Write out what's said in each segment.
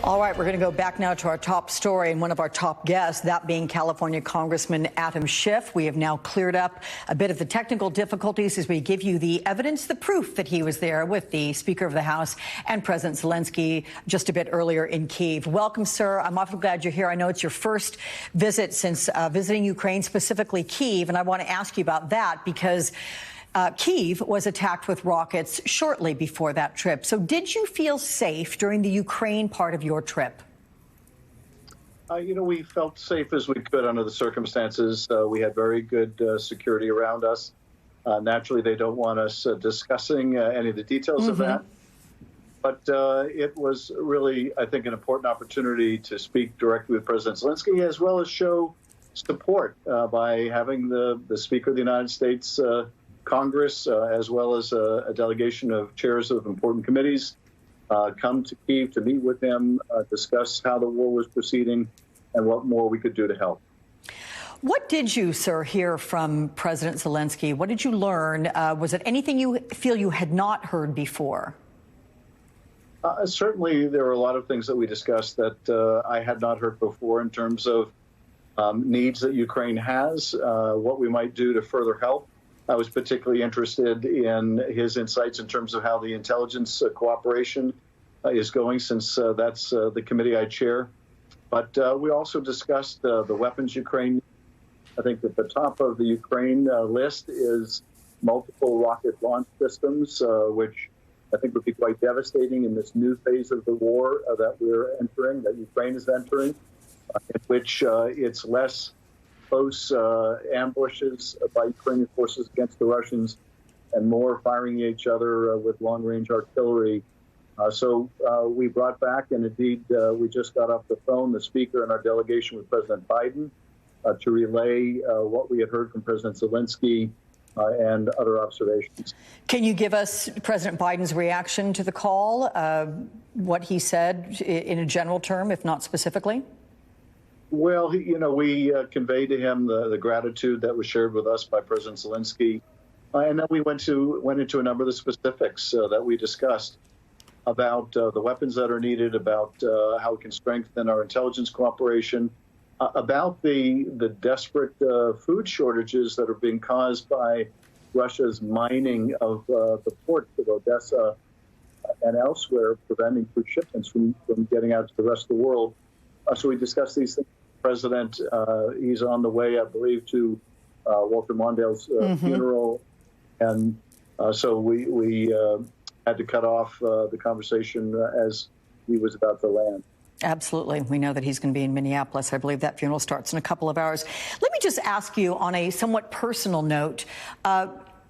All right, we're going to go back now to our top story and one of our top guests, that being California Congressman Schiff. We have now cleared up a bit of the technical difficulties as we give you the evidence, the proof that he was there with the Speaker of the House and President Zelensky just a bit earlier in Kyiv. Welcome, sir. I'm awfully glad you're here. I know it's your first visit since visiting Ukraine, specifically Kyiv, and I want to ask you about that because Kyiv was attacked with rockets shortly before that trip. So did you feel safe during the Ukraine part of your trip? We felt safe as we could under the circumstances. We had very good security around us. Naturally, they don't want us discussing any of the details of that. But it was really, I think, an important opportunity to speak directly with President Zelensky, as well as show support by having the Speaker of the United States Congress, as well as a delegation of chairs of important committees, come to Kyiv to meet with him, discuss how the war was proceeding and what more we could do to help. What did you, sir, hear from President Zelensky? What did you learn? Was it anything you feel you had not heard before? Certainly, there were a lot of things that we discussed that I had not heard before in terms of needs that Ukraine has, what we might do to further help. I was particularly interested in his insights in terms of how the intelligence cooperation is going, since that's the committee I chair. But we also discussed the weapons Ukraine. I think at the top of the Ukraine list is multiple rocket launch systems, which I think would be quite devastating in this new phase of the war that we're entering, that Ukraine is entering, in which it's less close ambushes by Ukrainian forces against the Russians and more firing each other with long-range artillery. So we brought back, and indeed we just got off the phone, the Speaker and our delegation with President Biden to relay what we had heard from President Zelensky and other observations. Can you give us President Biden's reaction to the call, what he said in a general term, if not specifically? Well, we conveyed to him the gratitude that was shared with us by President Zelensky. And then we went into a number of the specifics that we discussed about the weapons that are needed, about how we can strengthen our intelligence cooperation, about the desperate food shortages that are being caused by Russia's mining of the ports of Odessa and elsewhere, preventing food shipments from getting out to the rest of the world. So we discussed these things. President, he's on the way, I believe, to Walter Mondale's funeral. And so we had to cut off the conversation as he was about to land. Absolutely. We know that he's going to be in Minneapolis. I believe that funeral starts in a couple of hours. Let me just ask you on a somewhat personal note.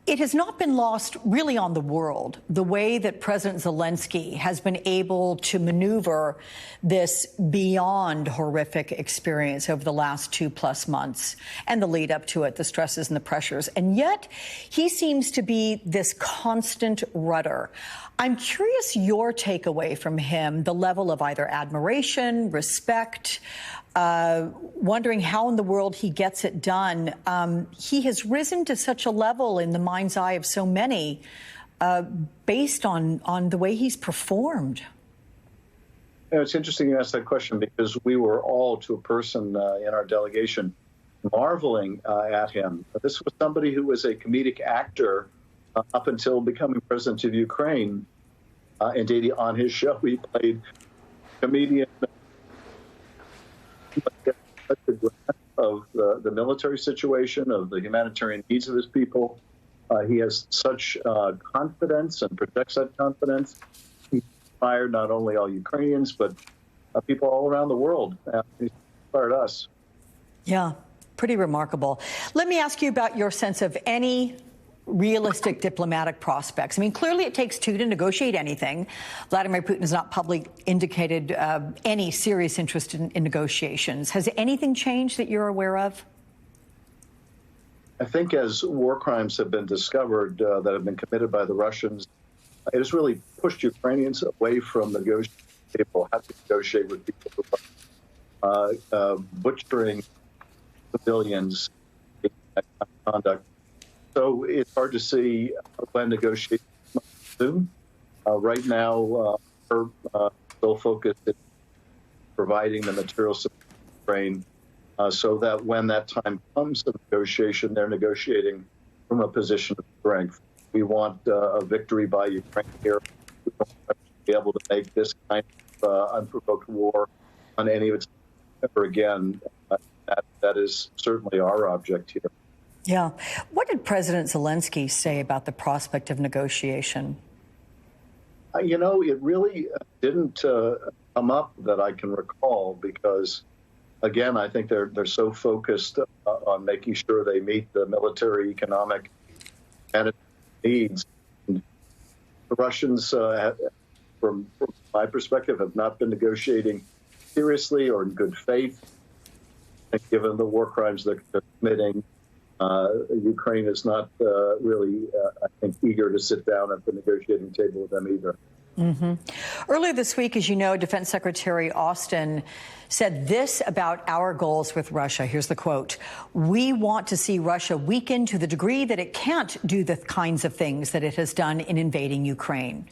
It has not been lost really on the world, the way that President Zelensky has been able to maneuver this beyond horrific experience over the last 2+ months and the lead up to it, the stresses and the pressures. And yet he seems to be this constant rudder. I'm curious your takeaway from him, the level of either admiration, respect, wondering how in the world he gets it done. He has risen to such a level in the mind's eye of so many based on the way he's performed. It's interesting you ask that question, because we were all, to a person in our delegation, marveling at him. This was somebody who was a comedic actor up until becoming president of Ukraine. Indeed, on his show, he played comedian of the military situation, of the humanitarian needs of his people. He has such confidence and protects that confidence. He inspired not only all Ukrainians, but people all around the world. He inspired us. Yeah, pretty remarkable. Let me ask you about your sense of any realistic diplomatic prospects. I mean, clearly it takes two to negotiate anything. Vladimir Putin has not publicly indicated any serious interest in negotiations. Has anything changed that you're aware of? I think as war crimes have been discovered that have been committed by the Russians, it has really pushed Ukrainians away from negotiating people, how to negotiate with people, butchering civilians, conduct. So it's hard to see when negotiations soon. Right now, her sole focus is providing the material support to Ukraine so that when that time comes of negotiation, they're negotiating from a position of strength. We want a victory by Ukraine here. We don't want to be able to make this kind of unprovoked war on any of its ever again. That is certainly our object here. Yeah. What did President Zelensky say about the prospect of negotiation? You know, it really didn't come up that I can recall because, again, I think they're so focused on making sure they meet the military, economic, and needs. And the Russians, from my perspective, have not been negotiating seriously or in good faith. And given the war crimes that they're committing, Ukraine is not really, I think, eager to sit down at the negotiating table with them either. Mm-hmm. Earlier this week, as you know, Defense Secretary Austin said this about our goals with Russia. Here's the quote. "We want to see Russia weaken to the degree that it can't do the kinds of things that it has done in invading Ukraine."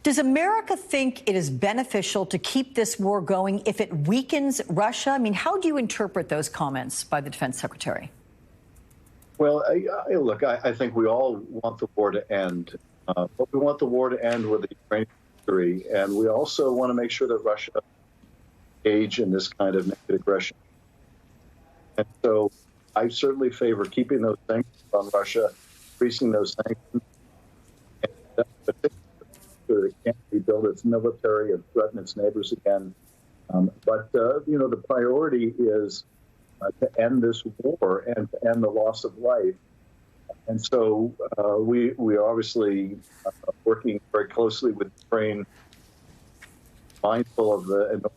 Does America think it is beneficial to keep this war going if it weakens Russia? I mean, how do you interpret those comments by the Defense Secretary? Well, look, I think we all want the war to end, but we want the war to end with the Ukrainian victory, and we also want to make sure that Russia engage in this kind of naked aggression. And so I certainly favor keeping those sanctions on Russia, increasing those sanctions, and it can't rebuild its military and threaten its neighbors again. But you know, the priority is to end this war and to end the loss of life. And so we are obviously working very closely with Ukraine, mindful of the enormous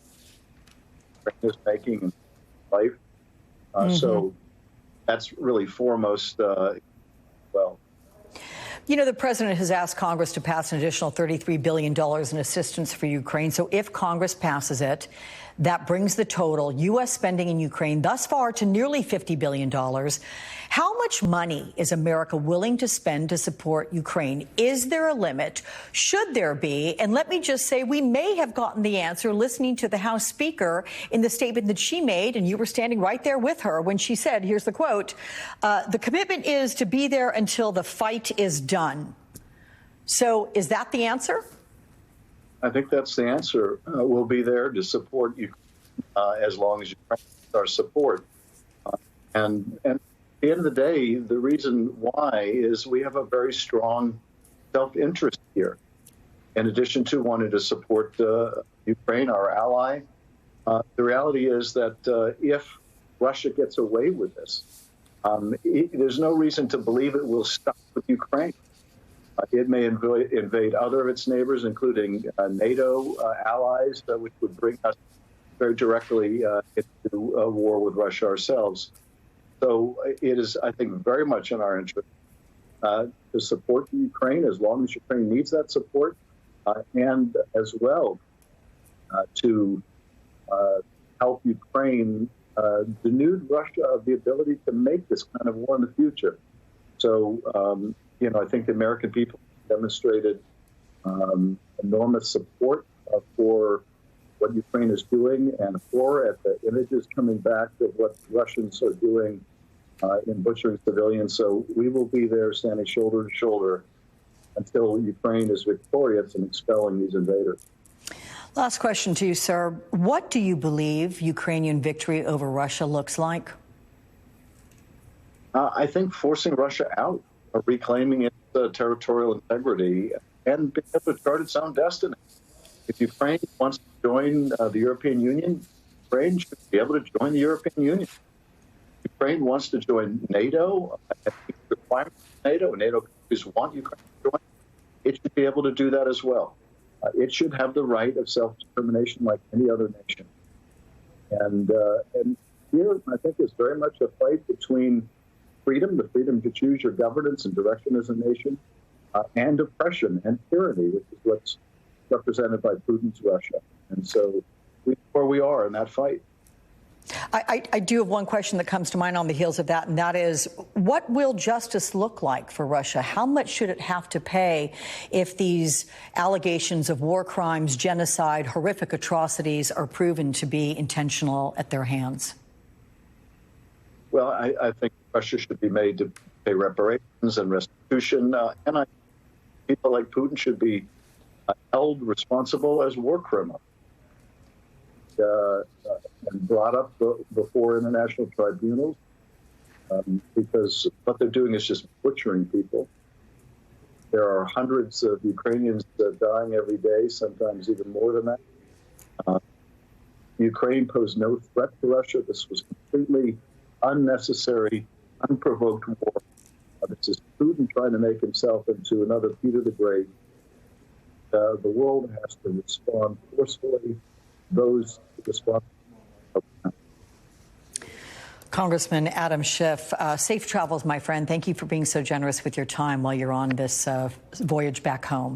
Ukraine is making in life. So that's really foremost, well. You know, the president has asked Congress to pass an additional $33 billion in assistance for Ukraine. So if Congress passes it, that brings the total U.S. spending in Ukraine thus far to nearly $50 billion. How much money is America willing to spend to support Ukraine? Is there a limit? Should there be? And let me just say, we may have gotten the answer listening to the House Speaker in the statement that she made, and you were standing right there with her when she said, here's the quote, "The commitment is to be there until the fight is done." So is that the answer? I think that's the answer. We'll be there to support you as long as Ukraine needs our support. And at the end of the day, the reason why is we have a very strong self-interest here. In addition to wanting to support Ukraine, our ally, the reality is that if Russia gets away with this, there's no reason to believe it will stop with Ukraine. It may invade other of its neighbors, including NATO allies, which would bring us very directly into a war with Russia ourselves. So it is, I think, very much in our interest to support Ukraine as long as Ukraine needs that support, and as well to help Ukraine denude Russia of the ability to make this kind of war in the future. So, you know, I think the American people demonstrated enormous support for what Ukraine is doing and horror at the images coming back of what Russians are doing in butchering civilians. So we will be there standing shoulder to shoulder until Ukraine is victorious in expelling these invaders. Last question to you, sir. What do you believe Ukrainian victory over Russia looks like? I think forcing Russia out, reclaiming its territorial integrity, and being able to chart its own destiny. If Ukraine wants to join the European Union, Ukraine should be able to join the European Union. If Ukraine wants to join NATO, requirements of NATO, and NATO countries want Ukraine to join, it should be able to do that as well. It should have the right of self-determination like any other nation. And here, I think, is very much a fight between freedom, the freedom to choose your governance and direction as a nation, and oppression and tyranny, which is what's represented by Putin's Russia. And so where we are in that fight. I do have one question that comes to mind on the heels of that, and that is, what will justice look like for Russia? How much should it have to pay if these allegations of war crimes, genocide, horrific atrocities are proven to be intentional at their hands? Well, I think Russia should be made to pay reparations and restitution, and people like Putin should be held responsible as war criminals. And brought up before international tribunals, because what they're doing is just butchering people. There are hundreds of Ukrainians dying every day, sometimes even more than that. Ukraine posed no threat to Russia. This was completely unnecessary, unprovoked war. This is Putin trying to make himself into another Peter the Great. The world has to respond forcefully. Those responsible. Congressman Adam Schiff, safe travels, my friend. Thank you for being so generous with your time while you're on this voyage back home.